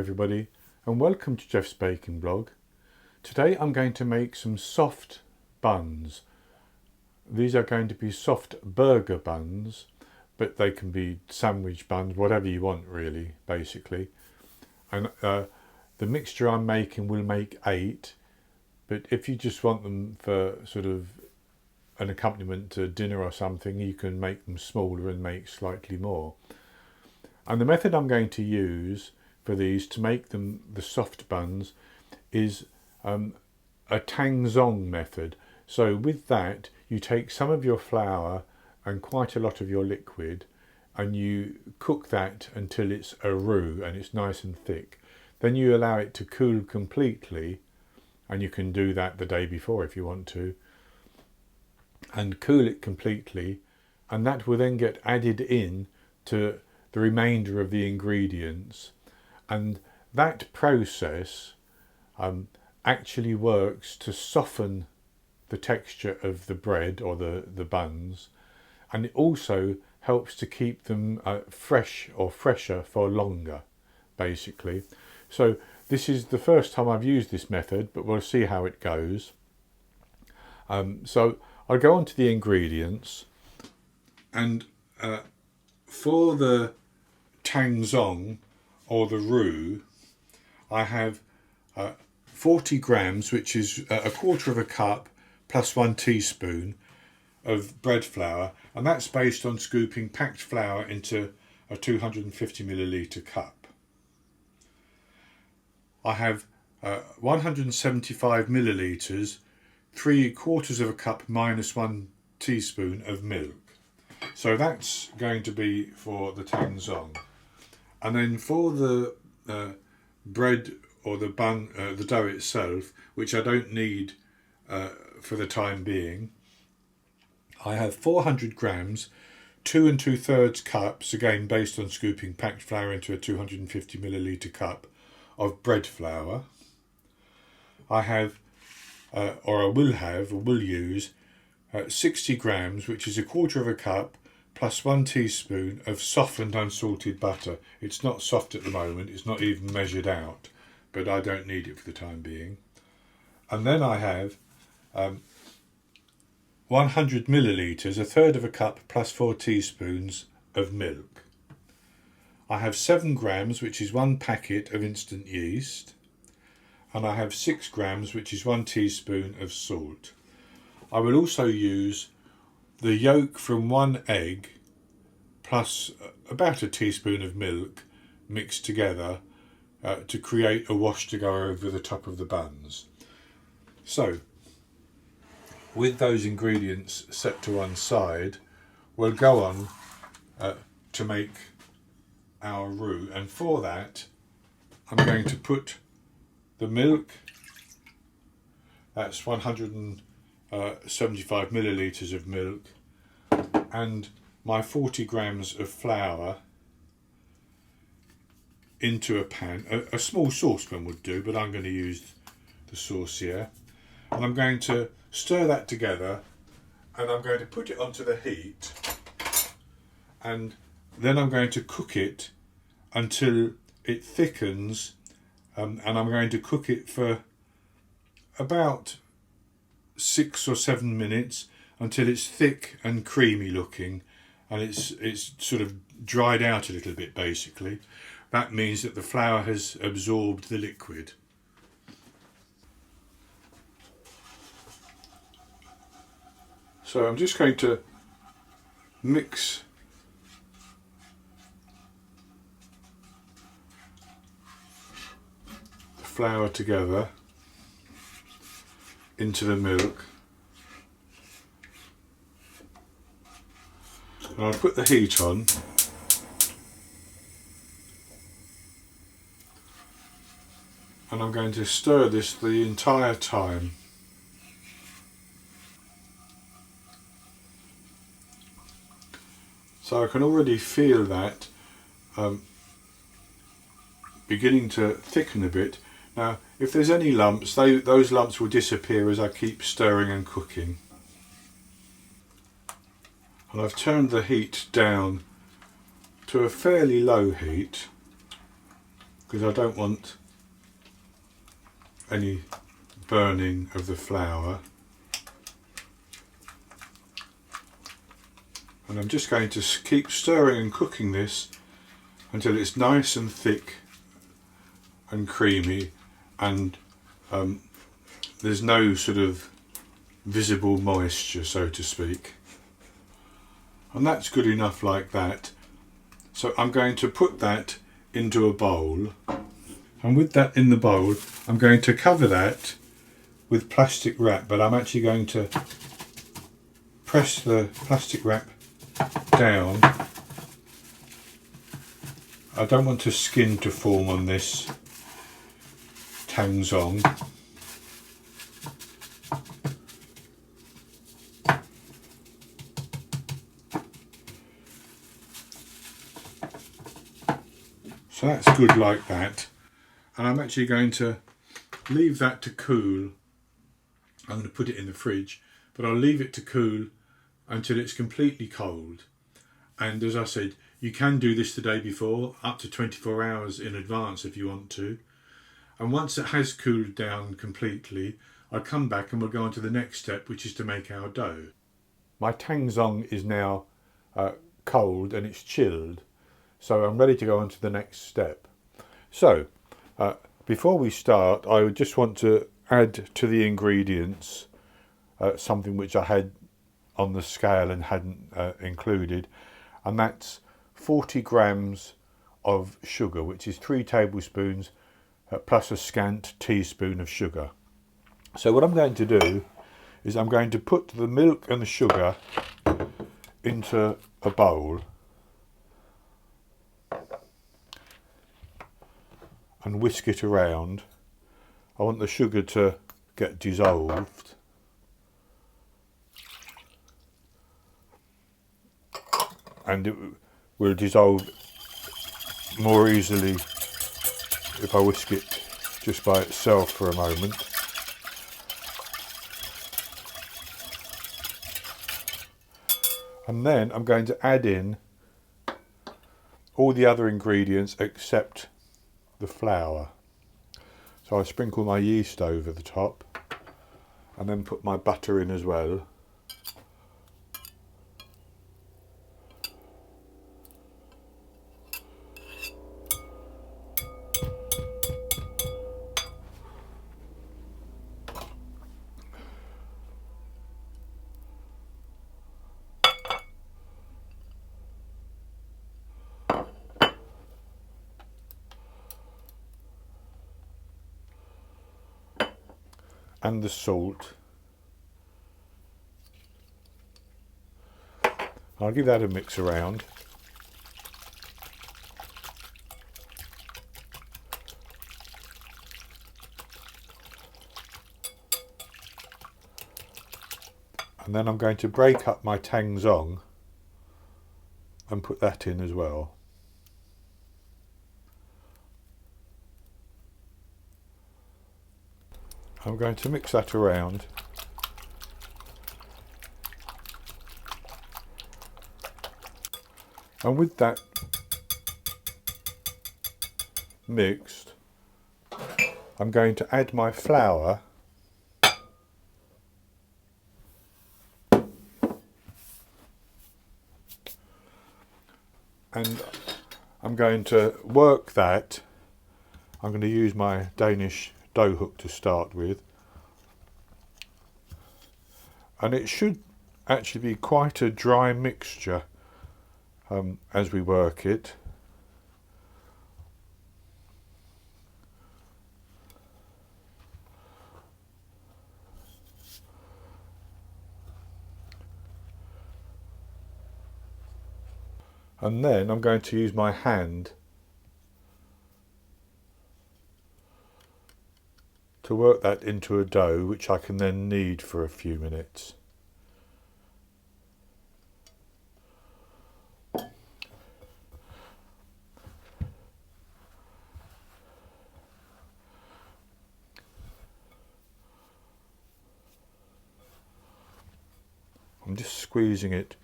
everybody, and welcome to Jeff's Baking Blog. Today I'm going to make some soft buns. These are going to be soft burger buns, but they can be sandwich buns, whatever you want really, basically. And the mixture I'm making will make 8, but if you just want them for sort of an accompaniment to dinner or something, you can make them smaller and make slightly more. And the method I'm going to use for these to make them the soft buns is a Tangzhong method. So with that, you take some of your flour and quite a lot of your liquid, and you cook that until it's a roux and it's nice and thick. Then you allow it to cool completely, and you can do that the day before if you want to, and cool it completely, and that will then get added in to the remainder of the ingredients. And that process actually works to soften the texture of the bread or the buns, and it also helps to keep them fresh or fresher for longer, basically. So this is the first time I've used this method, but we'll see how it goes. So I'll go on to the ingredients, and for the Tangzhong or the roux, I have 40 grams, which is a quarter of a cup plus 1 teaspoon of bread flour, and that's based on scooping packed flour into a 250 milliliter cup. I have 175 milliliters, 3/4 of a cup minus 1 teaspoon of milk. So that's going to be for the Tangzhong. And then for the bread or the bun, the dough itself, which I don't need for the time being, I have 400 grams, 2 2/3 cups, again based on scooping packed flour into a 250 milliliter cup of bread flour. I have, or will use 60 grams, which is a quarter of a cup, plus 1 teaspoon of softened unsalted butter. It's not soft at the moment, it's not even measured out, but I don't need it for the time being. And then I have 100 milliliters, 1/3 of a cup, plus 4 teaspoons of milk. I have 7 grams, which is 1 packet of instant yeast, and I have 6 grams, which is 1 teaspoon of salt. I will also use the yolk from 1 egg plus about a teaspoon of milk mixed together to create a wash to go over the top of the buns. So with those ingredients set to one side, we'll go on to make our roux, and for that I'm going to put the milk, that's 175 milliliters of milk, and my 40 grams of flour into a pan. A small saucepan would do, but I'm going to use the saucier, and I'm going to stir that together, and I'm going to put it onto the heat, and then I'm going to cook it until it thickens, and I'm going to cook it for about 6 or 7 minutes until it's thick and creamy looking, and it's sort of dried out a little bit basically. That means that the flour has absorbed the liquid. So I'm just going to mix the flour together into the milk, and I'll put the heat on, and I'm going to stir this the entire time. So I can already feel that beginning to thicken a bit. Now if there's any lumps, those lumps will disappear as I keep stirring and cooking. And I've turned the heat down to a fairly low heat, because I don't want any burning of the flour. And I'm just going to keep stirring and cooking this until it's nice and thick and creamy, and there's no sort of visible moisture, so to speak. And that's good enough like that. So I'm going to put that into a bowl, and with that in the bowl I'm going to cover that with plastic wrap, but I'm actually going to press the plastic wrap down. I don't want a skin to form on this Tangzhong. So that's good like that, and I'm actually going to leave that to cool. I'm going to put it in the fridge, but I'll leave it to cool until it's completely cold. And as I said, you can do this the day before, up to 24 hours in advance if you want to. And once it has cooled down completely, I'll come back and we'll go on to the next step, which is to make our dough. My Tangzhong is now cold and it's chilled, so I'm ready to go on to the next step. So before we start, I would just want to add to the ingredients something which I had on the scale and hadn't included, and that's 40 grams of sugar, which is 3 tablespoons plus a scant teaspoon of sugar. So what I'm going to do is I'm going to put the milk and the sugar into a bowl and whisk it around. I want the sugar to get dissolved. And it will dissolve more easily if I whisk it just by itself for a moment. And then I'm going to add in all the other ingredients except the flour. So I sprinkle my yeast over the top and then put my butter in as well. And the salt. I'll give that a mix around. And then I'm going to break up my Tangzhong and put that in as well. I'm going to mix that around. And with that mixed, I'm going to add my flour and I'm going to work that. I'm going to use my Danish dough hook to start with, and it should actually be quite a dry mixture as we work it. And then I'm going to use my hand to work that into a dough which I can then knead for a few minutes. I'm just squeezing it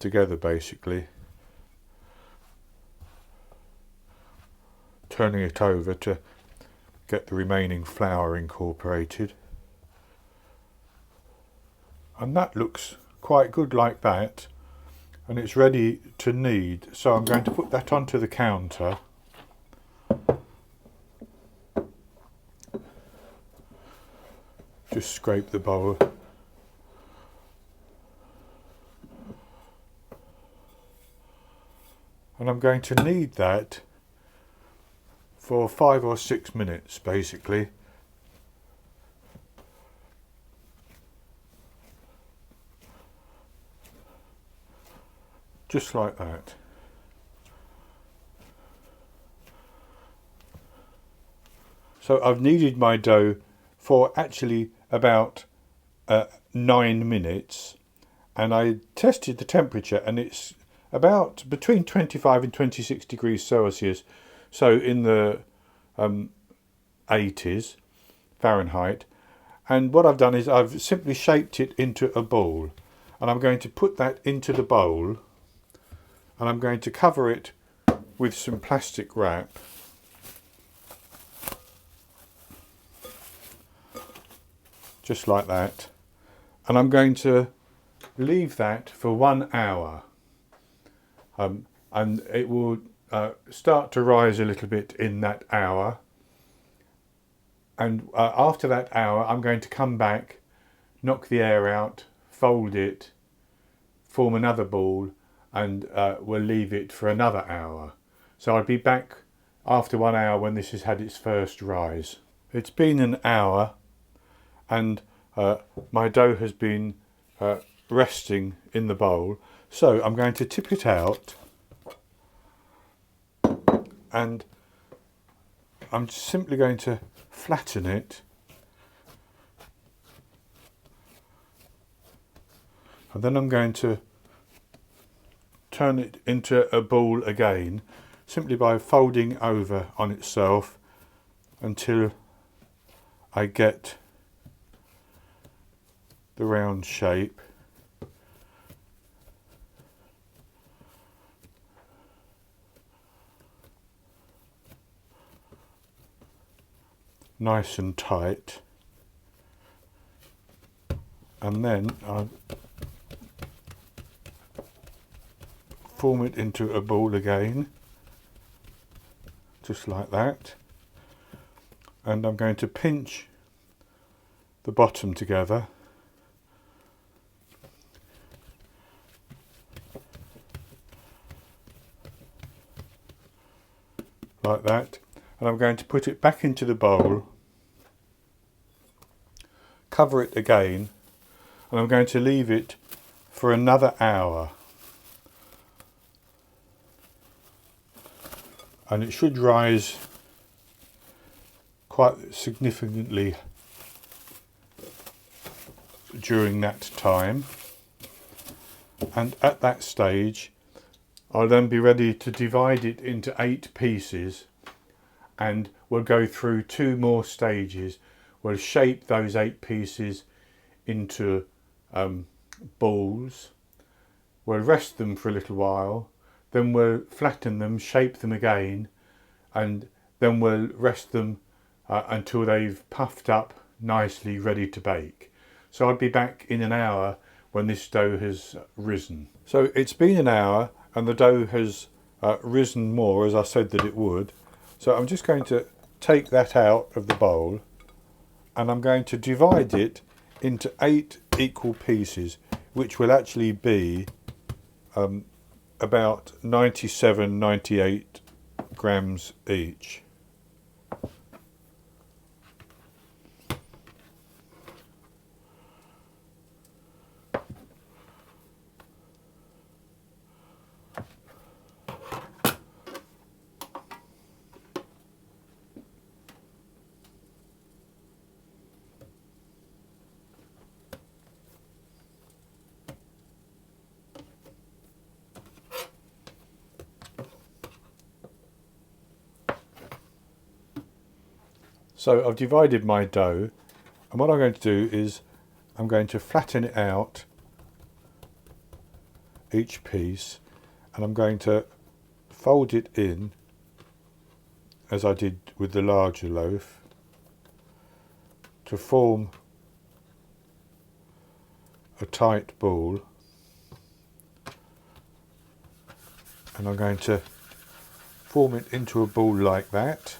together basically, turning it over to get the remaining flour incorporated. And that looks quite good like that, and it's ready to knead. So I'm going to put that onto the counter. Just scrape the bowl. And I'm going to knead that for 5 or 6 minutes basically. Just like that. So I've kneaded my dough for actually about 9 minutes, and I tested the temperature and it's about between 25 and 26 degrees Celsius, so in the 80s Fahrenheit. And what I've done is I've simply shaped it into a ball, and I'm going to put that into the bowl, and I'm going to cover it with some plastic wrap. Just like that. And I'm going to leave that for 1 hour. And it will start to rise a little bit in that hour. And after that hour, I'm going to come back, knock the air out, fold it, form another ball, and we'll leave it for another hour. So I'll be back after 1 hour when this has had its first rise. It's been an hour, and my dough has been resting in the bowl. So I'm going to tip it out, and I'm simply going to flatten it, and then I'm going to turn it into a ball again, simply by folding over on itself until I get the round shape. Nice and tight, and then I form it into a ball again, just like that, and I'm going to pinch the bottom together, like that, and I'm going to put it back into the bowl, cover it again, and I'm going to leave it for another hour. And it should rise quite significantly during that time. And at that stage, I'll then be ready to divide it into 8 pieces, and we'll go through 2 more stages. We'll shape those 8 pieces into balls. We'll rest them for a little while, then we'll flatten them, shape them again, and then we'll rest them until they've puffed up nicely, ready to bake. So I'll be back in an hour when this dough has risen. So it's been an hour and the dough has risen more, as I said that it would. So I'm just going to take that out of the bowl, and I'm going to divide it into 8 equal pieces, which will actually be about 97-98 grams each. So I've divided my dough, and what I'm going to do is I'm going to flatten it out, each piece, and I'm going to fold it in as I did with the larger loaf, to form a tight ball, and I'm going to form it into a ball like that,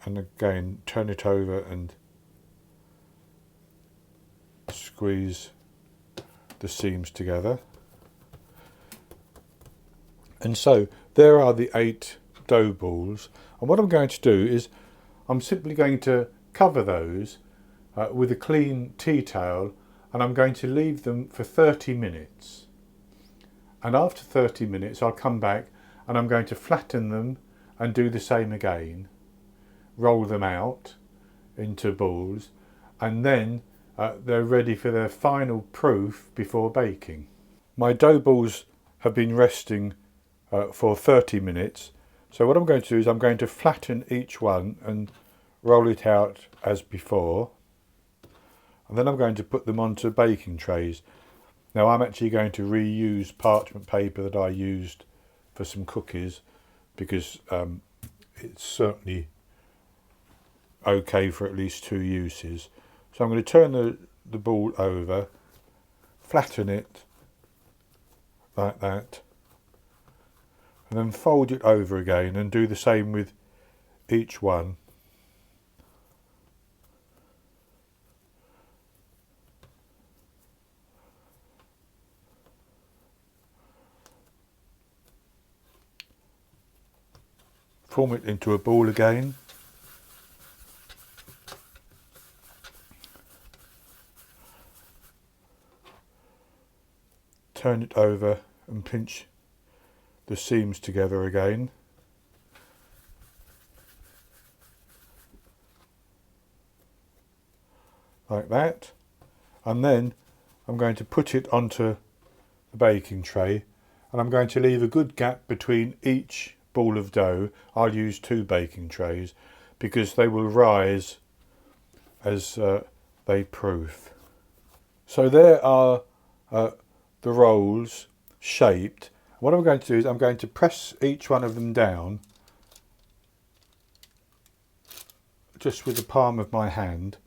and again turn it over and squeeze the seams together. And so there are the 8 dough balls, and what I'm going to do is I'm simply going to cover those with a clean tea towel, and I'm going to leave them for 30 minutes. And after 30 minutes I'll come back and I'm going to flatten them and do the same again, roll them out into balls, and then they're ready for their final proof before baking. My dough balls have been resting for 30 minutes, so what I'm going to do is I'm going to flatten each one and roll it out as before, and then I'm going to put them onto baking trays. Now I'm actually going to reuse parchment paper that I used for some cookies, because it's certainly okay for at least 2 uses. So I'm going to turn the ball over, flatten it like that, and then fold it over again and do the same with each one. Form it into a ball again. Turn it over and pinch the seams together again. Like that. And then I'm going to put it onto the baking tray, and I'm going to leave a good gap between each ball of dough. I'll use 2 baking trays because they will rise as they proof. So there are the rolls shaped. What I'm going to do is I'm going to press each one of them down just with the palm of my hand.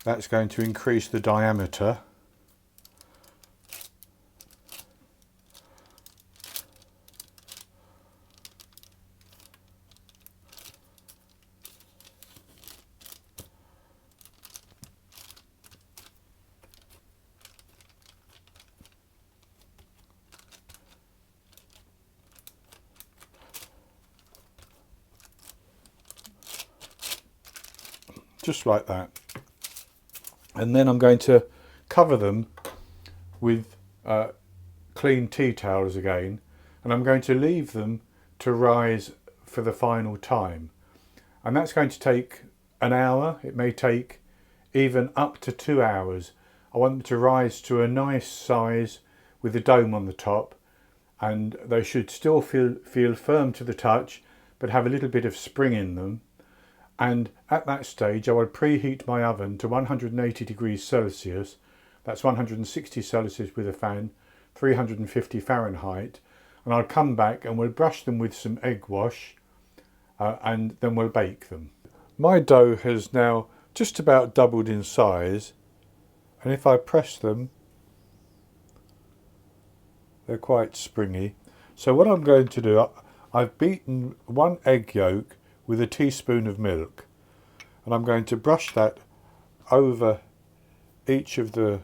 That's going to increase the diameter. Just like that. And then I'm going to cover them with clean tea towels again, and I'm going to leave them to rise for the final time. And that's going to take an hour. It may take even up to 2 hours. I want them to rise to a nice size with a dome on the top, and they should still feel firm to the touch but have a little bit of spring in them. And at that stage I will preheat my oven to 180 degrees Celsius, that's 160 Celsius with a fan, 350 Fahrenheit, and I'll come back and we'll brush them with some egg wash and then we'll bake them. My dough has now just about doubled in size, and if I press them, they're quite springy. So what I'm going to do, I've beaten 1 egg yolk with a teaspoon of milk, and I'm going to brush that over each of the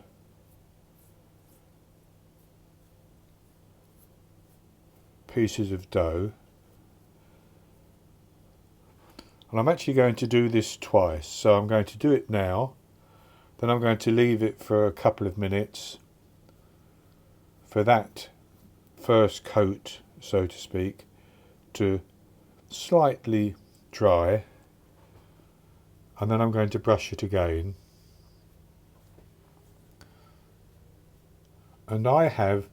pieces of dough. And I'm actually going to do this twice, so I'm going to do it now, then I'm going to leave it for a couple of minutes for that first coat, so to speak, to slightly dry, and then I'm going to brush it again. And I have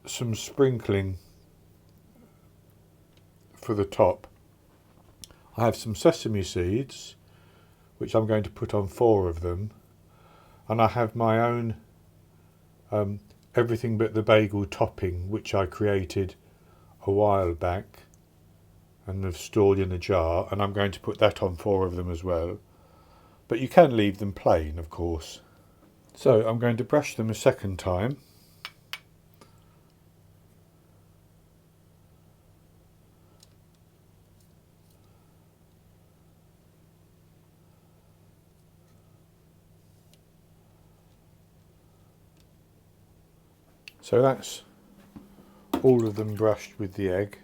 some sprinkling for the top. I have some sesame seeds, which I'm going to put on 4 of them, and I have my own everything but the bagel topping, which I created a while back and have stored in a jar, and I'm going to put that on 4 of them as well. But you can leave them plain, of course. So I'm going to brush them a second time. So that's all of them brushed with the egg.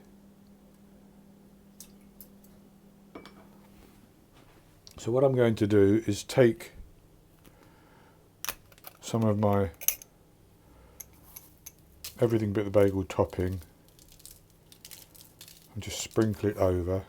So what I'm going to do is take some of my everything but the bagel topping and just sprinkle it over.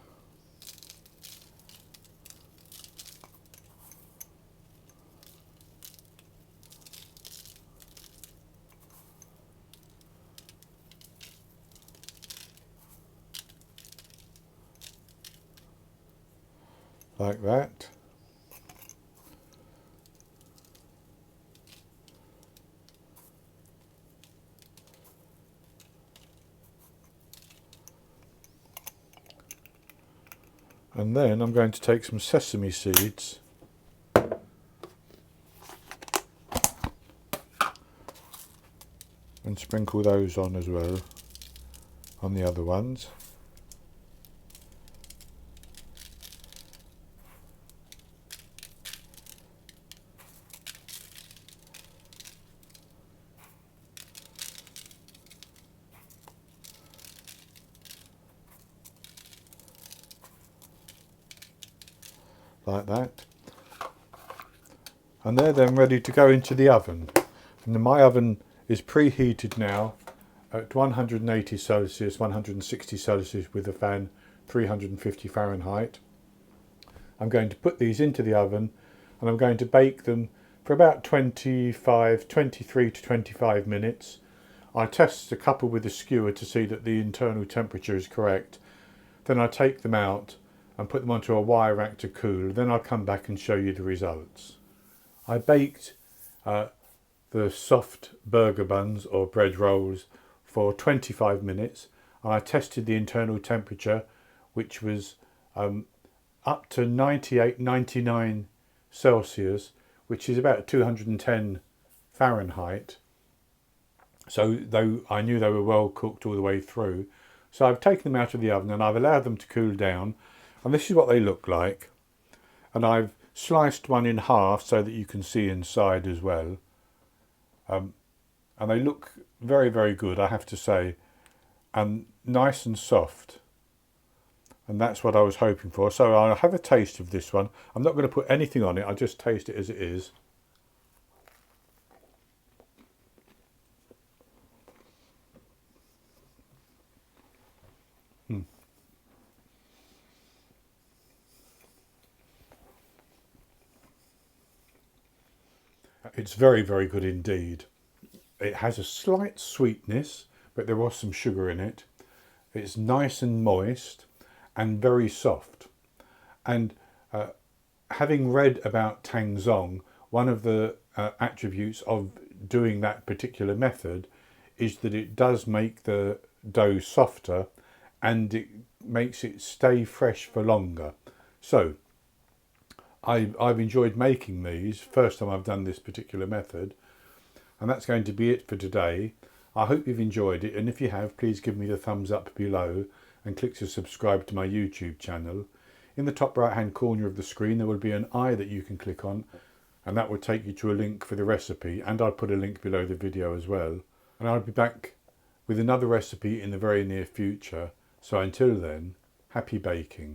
Like that. And then I'm going to take some sesame seeds and sprinkle those on as well on the other ones. Like that, and they're then ready to go into the oven. And my oven is preheated now at 180 Celsius, 160 Celsius with a fan, 350 Fahrenheit. I'm going to put these into the oven and I'm going to bake them for about 23 to 25 minutes. I test a couple with a skewer to see that the internal temperature is correct. Then I take them out and put them onto a wire rack to cool. Then I'll come back and show you the results. I baked the soft burger buns or bread rolls for 25 minutes and I tested the internal temperature, which was up to 98, 99 Celsius, which is about 210 Fahrenheit. So though I knew they were well cooked all the way through, so I've taken them out of the oven and I've allowed them to cool down. And this is what they look like. And I've sliced one in half so that you can see inside as well. And they look very, very good, I have to say. And nice and soft. And that's what I was hoping for. So I'll have a taste of this one. I'm not going to put anything on it. I'll just taste it as it is. It's very, very good indeed. It has a slight sweetness, but there was some sugar in it. It's nice and moist and very soft. And having read about Tangzhong, one of the attributes of doing that particular method is that it does make the dough softer and it makes it stay fresh for longer. So I've enjoyed making these, first time I've done this particular method, and that's going to be it for today. I hope you've enjoyed it, and if you have, please give me the thumbs up below and click to subscribe to my YouTube channel. In the top right hand corner of the screen there will be an eye that you can click on, and that will take you to a link for the recipe, and I'll put a link below the video as well. And I'll be back with another recipe in the very near future, so until then, happy baking.